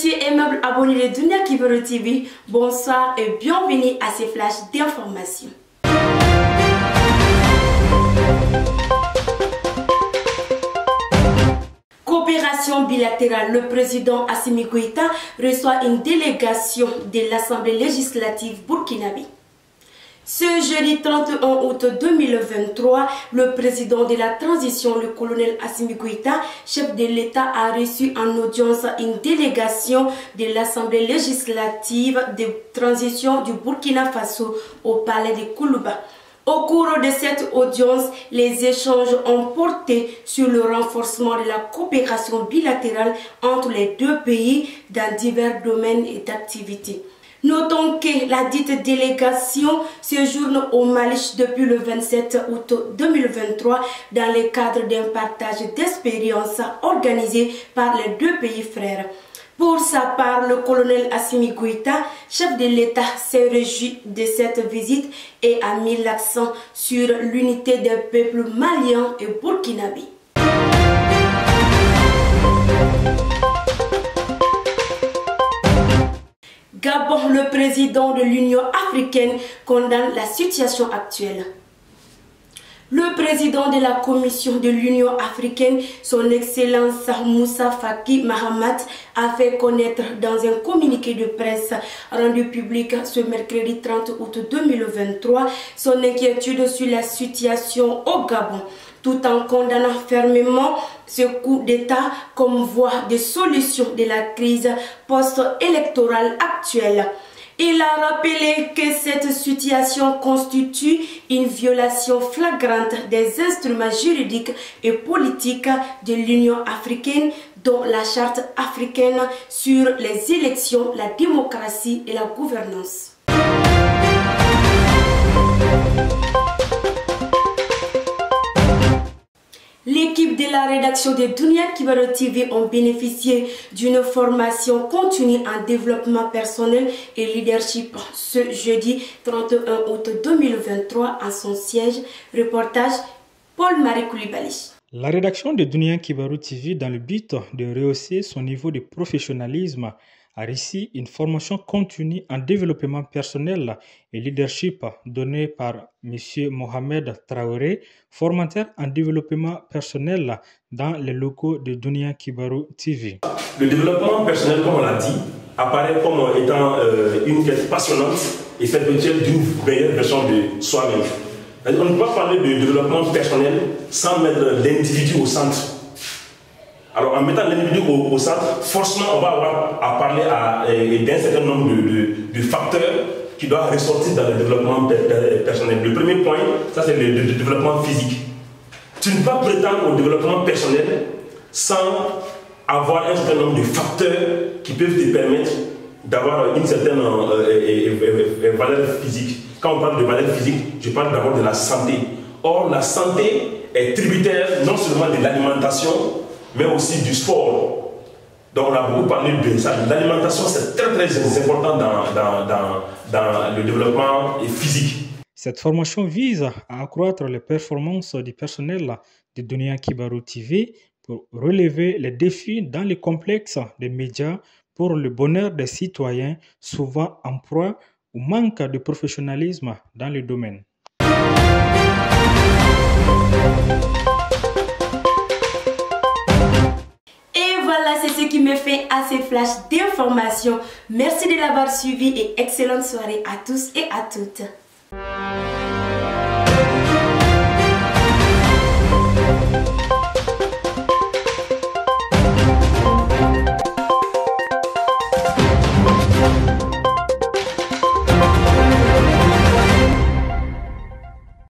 Chers aimables abonnés de Dunia Kibaro TV, bonsoir et bienvenue à ces flashs d'informations. Coopération bilatérale, le président Assimi Goïta reçoit une délégation de l'Assemblée législative burkinabé. Ce jeudi 31 août 2023, le président de la transition, le colonel Assimi Goïta, chef de l'État, a reçu en audience une délégation de l'Assemblée législative de transition du Burkina Faso au palais de Koulouba. Au cours de cette audience, les échanges ont porté sur le renforcement de la coopération bilatérale entre les deux pays dans divers domaines d'activité. Notons que la dite délégation séjourne au Mali depuis le 27 août 2023 dans le cadre d'un partage d'expériences organisé par les deux pays frères. Pour sa part, le colonel Assimi Goïta, chef de l'État, s'est réjoui de cette visite et a mis l'accent sur l'unité des peuples maliens et burkinabés. Gabon, le président de l'Union africaine condamne la situation actuelle. Le président de la Commission de l'Union africaine, son Excellence Moussa Faki Mahamat, a fait connaître dans un communiqué de presse rendu public ce mercredi 30 août 2023 son inquiétude sur la situation au Gabon, tout en condamnant fermement ce coup d'État comme voie de solution de la crise post-électorale actuelle. Il a rappelé que cette situation constitue une violation flagrante des instruments juridiques et politiques de l'Union africaine, dont la Charte africaine sur les élections, la démocratie et la gouvernance. L'équipe de la rédaction de Dunia Kibaro TV ont bénéficié d'une formation continue en développement personnel et leadership ce jeudi 31 août 2023 à son siège. Reportage Paul-Marie Koulibaly. La rédaction de Dunia Kibaro TV, dans le but de rehausser son niveau de professionnalisme, a reçu une formation continue en développement personnel et leadership donnée par M. Mohamed Traoré, formateur en développement personnel dans les locaux de Dunia Kibaro TV. Le développement personnel, comme on l'a dit, apparaît comme étant une quête passionnante et perpétuelle d'une meilleure version de soi-même. On ne peut pas parler de développement personnel sans mettre l'individu au centre. Alors en mettant l'individu au centre, forcément on va avoir à parler d'un certain nombre de facteurs qui doivent ressortir dans le développement personnel. Le premier point, ça c'est le développement physique. Tu ne peux pas prétendre au développement personnel sans avoir un certain nombre de facteurs qui peuvent te permettre d'avoir une certaine valeur physique. Quand on parle de valeur physique, je parle d'abord de la santé. Or la santé est tributaire non seulement de l'alimentation, mais aussi du sport. Donc on a beaucoup parlé de ça. L'alimentation, c'est très important dans le développement physique. Cette formation vise à accroître les performances du personnel de Dunia Kibaro TV pour relever les défis dans les complexes des médias pour le bonheur des citoyens, souvent en proie au manque de professionnalisme dans le domaine. C'est ce qui me fait à ces flashs d'informations. Merci de l'avoir suivi et excellente soirée à tous et à toutes.